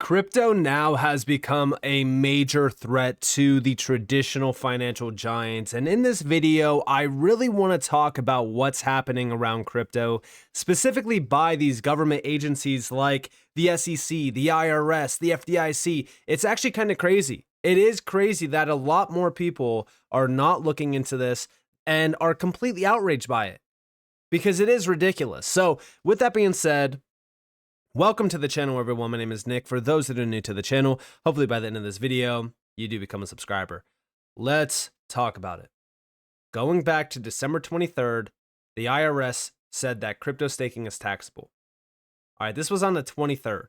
Crypto now has become a major threat to the traditional financial giants. And in this video, I really want to talk about what's happening around crypto, specifically by these government agencies like the SEC, the IRS, the FDIC. It's actually kind of crazy. It is crazy that a lot more people are not looking into this and are completely outraged by it because it is ridiculous. So with that being said, welcome to the channel, everyone. My name is Nick. For those that are new to the channel, hopefully by the end of this video, you do become a subscriber. Let's talk about it. Going back to December 23rd, the IRS said that crypto staking is taxable. All right, this was on the 23rd.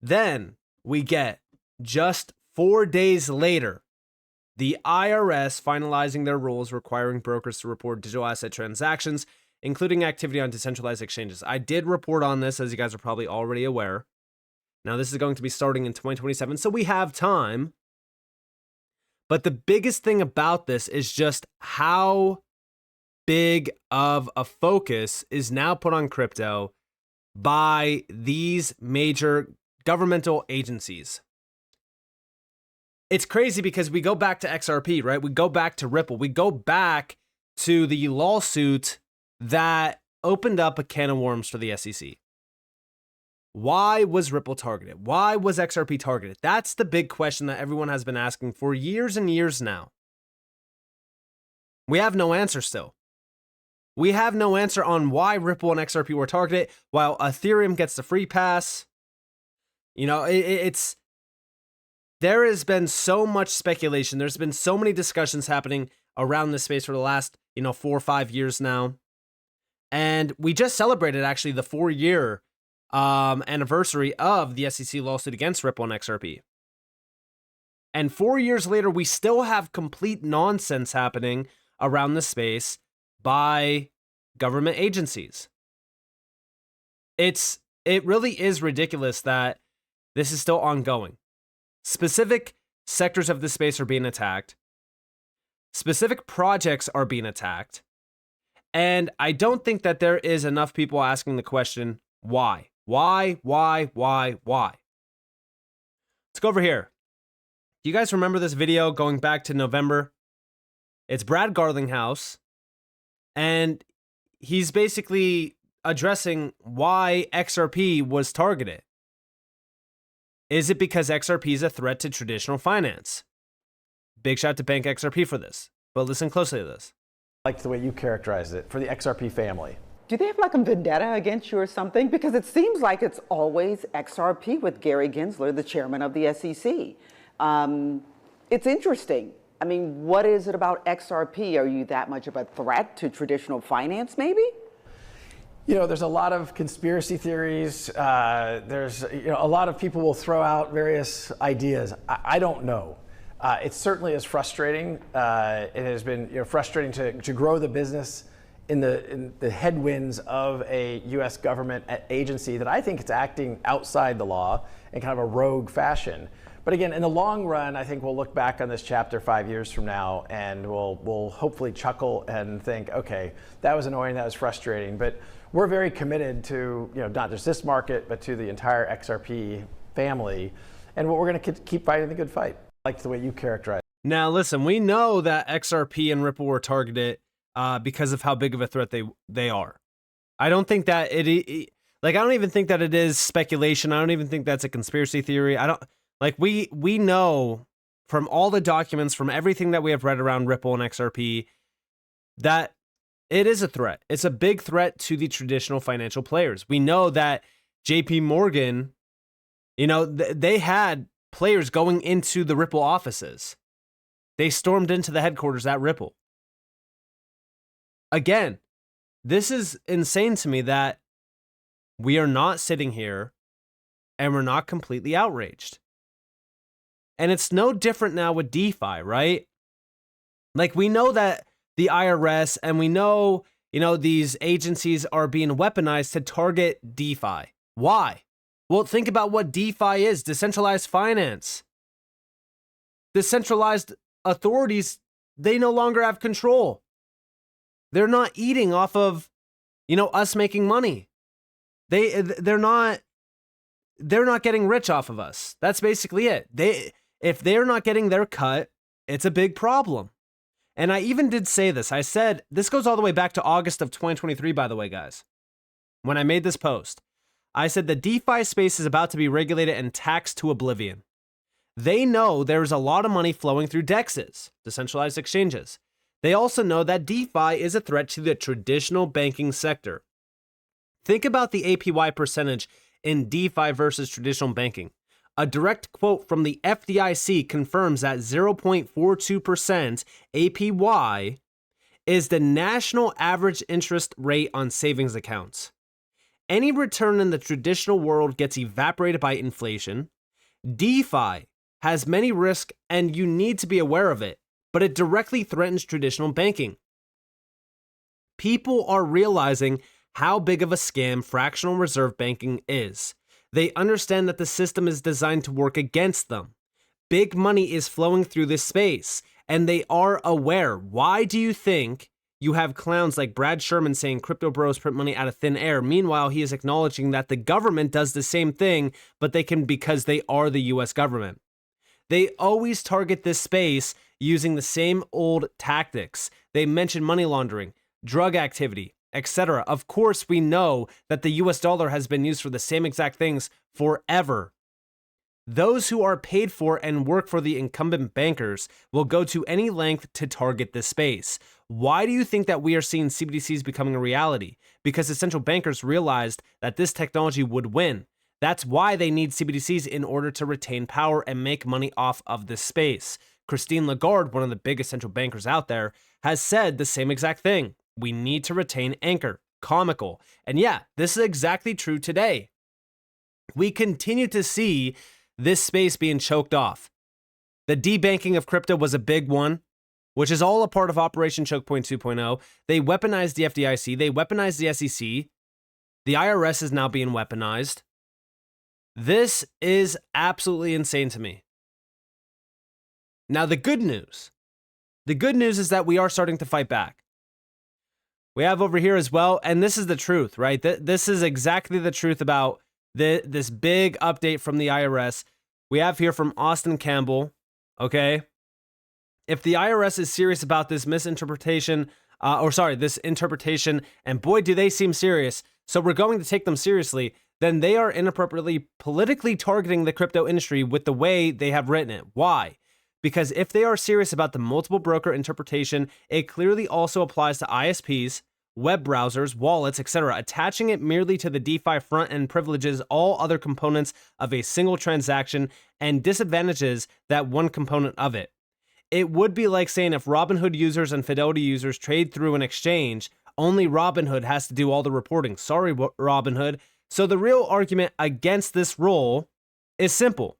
Then we get just 4 days later, the IRS finalizing their rules requiring brokers to report digital asset transactions, including activity on decentralized exchanges. I did report on this, as you guys are probably already aware. Now, this is going to be starting in 2027, so we have time. But the biggest thing about this is just how big of a focus is now put on crypto by these major governmental agencies. It's crazy because we go back to XRP, right? We go back to Ripple. We go back to the lawsuit that opened up a can of worms for the SEC. Why was Ripple targeted? Why was XRP targeted? That's the big question that everyone has been asking for years and years now. We have no answer still. We have no answer on why Ripple and XRP were targeted while Ethereum gets the free pass. You know, there has been so much speculation. There's been so many discussions happening around this space for the last, 4 or 5 years now. And we just celebrated actually the 4-year anniversary of the SEC lawsuit against Ripple and XRP. And 4 years later, we still have complete nonsense happening around the space by government agencies. It really is ridiculous that this is still ongoing. Specific sectors of the space are being attacked. Specific projects are being attacked. And I don't think that there is enough people asking the question, why? Why? Let's go over here. Do you guys remember this video going back to November? It's Brad Garlinghouse, and he's basically addressing why XRP was targeted. Is it because XRP is a threat to traditional finance? Big shout out to Bank XRP for this, but listen closely to this. I like the way you characterized it for the XRP family. Do they have like a vendetta against you or something? Because it seems like it's always XRP with Gary Gensler, the chairman of the SEC. It's interesting. I mean, what is it about XRP? Are you that much of a threat to traditional finance, maybe? There's a lot of conspiracy theories. There's a lot of people will throw out various ideas. I don't know. It certainly is frustrating. It has been frustrating to grow the business in the headwinds of a U.S. government agency that I think is acting outside the law in kind of a rogue fashion. But again, in the long run, I think we'll look back on this chapter 5 years from now, and we'll hopefully chuckle and think, okay, that was annoying, that was frustrating. But we're very committed to not just this market, but to the entire XRP family, and we're going to keep fighting the good fight. I like the way you characterize it. Now, listen, we know that XRP and Ripple were targeted because of how big of a threat they are. I don't think that I don't even think that it is speculation. I don't even think that's a conspiracy theory. We know from all the documents, from everything that we have read around Ripple and XRP, that it is a threat. It's a big threat to the traditional financial players. We know that JP Morgan, they had players going into the Ripple offices. They stormed into the headquarters at Ripple. Again, this is insane to me that we are not sitting here and we're not completely outraged. And it's no different now with DeFi, right? We know that the IRS and we know, these agencies are being weaponized to target DeFi. Why? Well, think about what DeFi is, decentralized finance. The centralized authorities, they no longer have control. They're not eating off of, us making money. They're not they're not getting rich off of us. That's basically it. If they're not getting their cut, it's a big problem. And I even did say this. I said, this goes all the way back to August of 2023, by the way, guys. When I made this post, I said the DeFi space is about to be regulated and taxed to oblivion. They know there's a lot of money flowing through DEXs, decentralized exchanges. They also know that DeFi is a threat to the traditional banking sector. Think about the APY percentage in DeFi versus traditional banking. A direct quote from the FDIC confirms that 0.42% APY is the national average interest rate on savings accounts. Any return in the traditional world gets evaporated by inflation. DeFi has many risks and you need to be aware of it, but it directly threatens traditional banking. People are realizing how big of a scam fractional reserve banking is. They understand that the system is designed to work against them. Big money is flowing through this space, and they are aware. Why do you think you have clowns like Brad Sherman saying crypto bros print money out of thin air? Meanwhile, he is acknowledging that the government does the same thing, but they can because they are the US government. They always target this space using the same old tactics. They mention money laundering, drug activity, etc. Of course, we know that the US dollar has been used for the same exact things forever. Those who are paid for and work for the incumbent bankers will go to any length to target this space. Why do you think that we are seeing CBDCs becoming a reality? Because the central bankers realized that this technology would win. That's why they need CBDCs in order to retain power and make money off of this space. Christine Lagarde, one of the biggest central bankers out there, has said the same exact thing. We need to retain anchor. Comical. And yeah, this is exactly true today. We continue to see this space being choked off. The debanking of crypto was a big one, which is all a part of Operation Choke Point 2.0. They weaponized the FDIC. They weaponized the SEC. The IRS is now being weaponized. This is absolutely insane to me. Now, the good news is that we are starting to fight back. We have over here as well, and this is the truth, right? This is exactly the truth about this big update from the IRS. We have here from Austin Campbell, okay? If the IRS is serious about this misinterpretation, this interpretation, and boy, do they seem serious, so we're going to take them seriously, then they are inappropriately politically targeting the crypto industry with the way they have written it. Why? Because if they are serious about the multiple broker interpretation, it clearly also applies to ISPs, web browsers, wallets, etc., attaching it merely to the DeFi front-end privileges all other components of a single transaction and disadvantages that one component of it. It would be like saying if Robinhood users and Fidelity users trade through an exchange, only Robinhood has to do all the reporting. Sorry, Robinhood. So the real argument against this rule is simple.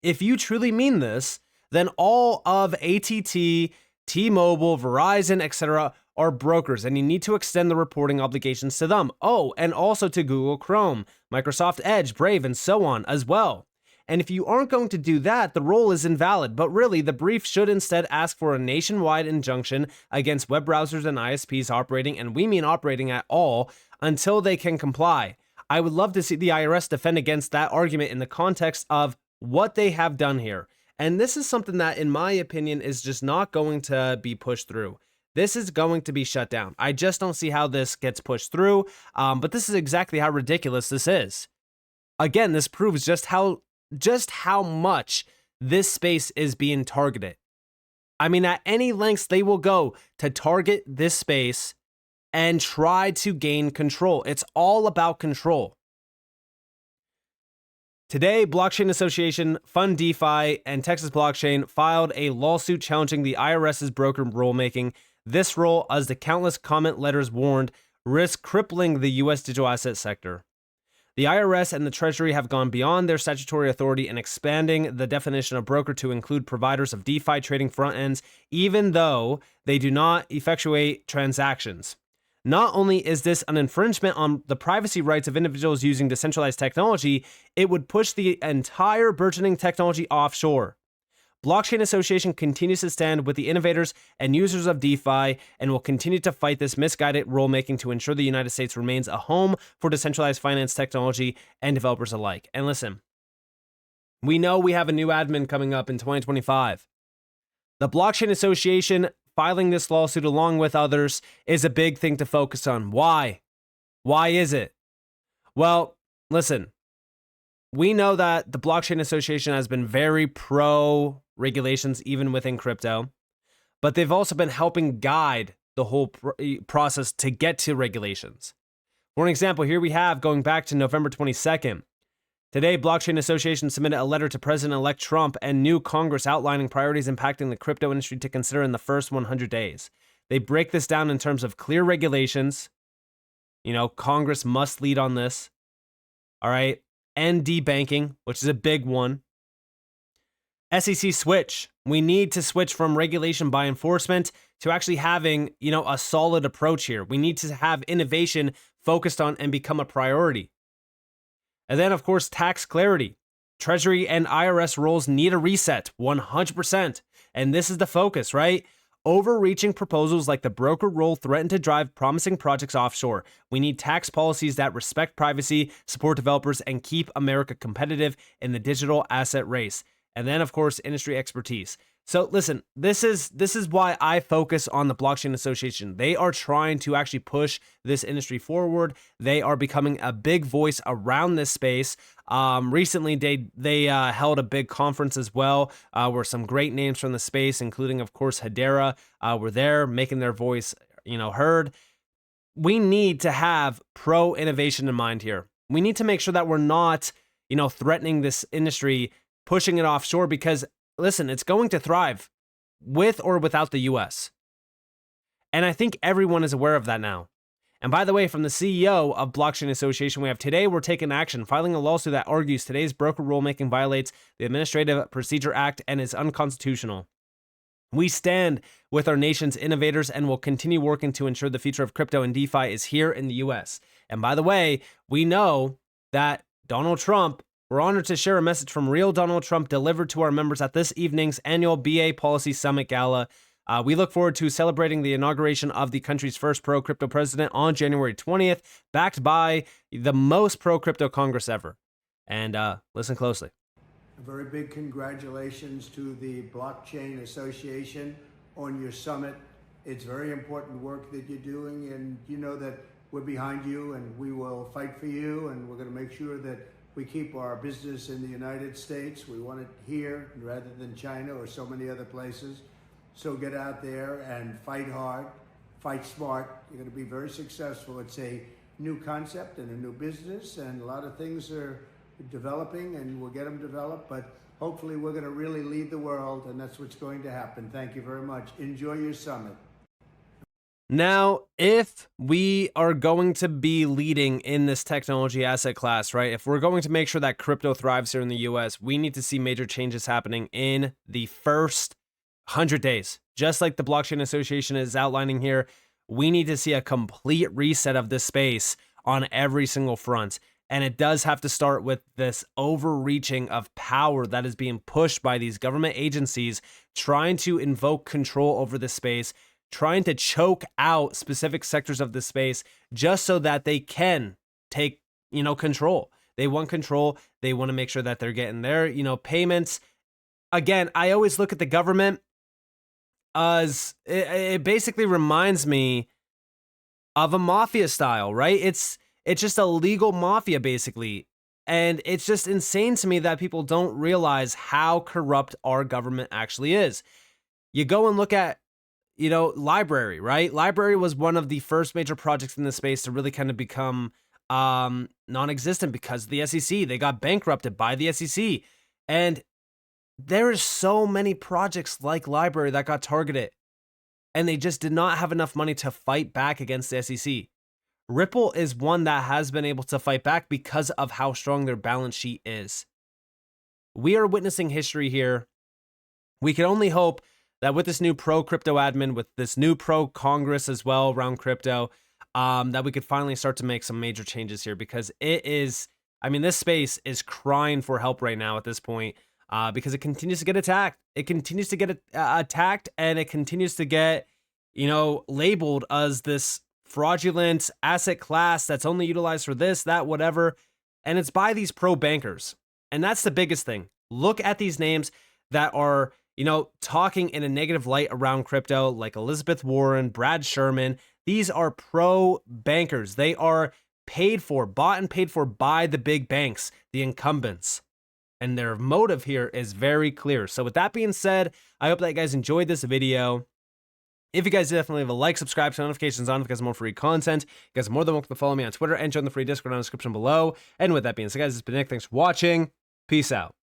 If you truly mean this, then all of AT&T, T-Mobile, Verizon, etc. are brokers, and you need to extend the reporting obligations to them. Oh, and also to Google Chrome, Microsoft Edge, Brave, and so on as well. And if you aren't going to do that, the rule is invalid. But really, the brief should instead ask for a nationwide injunction against web browsers and ISPs operating, and we mean operating at all, until they can comply. I would love to see the IRS defend against that argument in the context of what they have done here. And this is something that, in my opinion, is just not going to be pushed through. This is going to be shut down. I just don't see how this gets pushed through. But this is exactly how ridiculous this is. Again, this proves just how much this space is being targeted. I mean, at any lengths they will go to target this space and try to gain control. It's all about control. Today, Blockchain Association, Fund DeFi, and Texas Blockchain filed a lawsuit challenging the IRS's broker rulemaking. This rule, as the countless comment letters warned, risks crippling the U.S. digital asset sector. The IRS and the Treasury have gone beyond their statutory authority in expanding the definition of broker to include providers of DeFi trading front ends, even though they do not effectuate transactions. Not only is this an infringement on the privacy rights of individuals using decentralized technology, it would push the entire burgeoning technology offshore. Blockchain Association continues to stand with the innovators and users of DeFi and will continue to fight this misguided rulemaking to ensure the United States remains a home for decentralized finance technology and developers alike. And listen, we know we have a new admin coming up in 2025. The Blockchain Association filing this lawsuit along with others is a big thing to focus on. Why? Why is it? Well, listen, we know that the Blockchain Association has been very pro regulations, even within crypto, but they've also been helping guide the whole process to get to regulations. For an example, here we have going back to November 22nd. Today, Blockchain Association submitted a letter to President-elect Trump and new Congress outlining priorities impacting the crypto industry to consider in the first 100 days. They break this down in terms of clear regulations. You know, Congress must lead on this. All right. And debanking, which is a big one. SEC switch. We need to switch from regulation by enforcement to actually having, a solid approach here. We need to have innovation focused on and become a priority. And then, of course, tax clarity. Treasury and IRS rules need a reset, 100%. And this is the focus, right? Overreaching proposals like the broker rule threaten to drive promising projects offshore. We need tax policies that respect privacy, support developers, and keep America competitive in the digital asset race. And then, of course, industry expertise. So listen, this is why I focus on the Blockchain Association. They are trying to actually push this industry forward. They are becoming a big voice around this space. Recently, they held a big conference as well, where some great names from the space, including, of course, Hedera, were there making their voice, heard. We need to have pro innovation in mind here. We need to make sure that we're not, threatening this industry, pushing it offshore, because listen, it's going to thrive with or without the US. And I think everyone is aware of that now. And by the way, from the CEO of Blockchain Association, we have today we're taking action, filing a lawsuit that argues today's broker rulemaking violates the Administrative Procedure Act and is unconstitutional. We stand with our nation's innovators and will continue working to ensure the future of crypto and DeFi is here in the US. And by the way, we know that Donald Trump, we're honored to share a message from real Donald Trump delivered to our members at this evening's annual BA Policy Summit Gala. We look forward to celebrating the inauguration of the country's first pro-crypto president on January 20th, backed by the most pro-crypto Congress ever. And listen closely. A very big congratulations to the Blockchain Association on your summit. It's very important work that you're doing, and you know that we're behind you and we will fight for you, and we're going to make sure that we keep our business in the United States. We want it here rather than China or so many other places. So get out there and fight hard, fight smart. You're going to be very successful. It's a new concept and a new business, and a lot of things are developing, and we'll get them developed, but hopefully we're going to really lead the world, and that's what's going to happen. Thank you very much. Enjoy your summit. Now, if we are going to be leading in this technology asset class, right, if we're going to make sure that crypto thrives here in the US, we need to see major changes happening in the first 100 days. Just like the Blockchain Association is outlining here, we need to see a complete reset of this space on every single front. And it does have to start with this overreaching of power that is being pushed by these government agencies trying to invoke control over this space, trying to choke out specific sectors of the space just so that they can take, control. They want control. They want to make sure that they're getting their, payments. Again, I always look at the government as it basically reminds me of a mafia style, right? It's just a legal mafia basically. And it's just insane to me that people don't realize how corrupt our government actually is. You go and look at Library, right? Library was one of the first major projects in this space to really kind of become non-existent because of the SEC. They got bankrupted by the SEC. And there are so many projects like Library that got targeted, and they just did not have enough money to fight back against the SEC. Ripple is one that has been able to fight back because of how strong their balance sheet is. We are witnessing history here. We can only hope that with this new pro-crypto admin, with this new pro-Congress as well around crypto, that we could finally start to make some major changes here, because this space is crying for help right now at this point. because it continues to get attacked. It continues to get attacked, and it continues to get, labeled as this fraudulent asset class that's only utilized for this, that, whatever. And it's by these pro bankers. And that's the biggest thing. Look at these names that are, talking in a negative light around crypto, like Elizabeth Warren, Brad Sherman. These are pro bankers. They are bought and paid for by the big banks, the incumbents. And their motive here is very clear. So with that being said, I hope that you guys enjoyed this video. If you guys did, definitely leave a like, subscribe, turn notifications on if you guys have more free content. You guys are more than welcome to follow me on Twitter and join the free Discord in the description below. And with that being said, guys, it's been Nick. Thanks for watching. Peace out.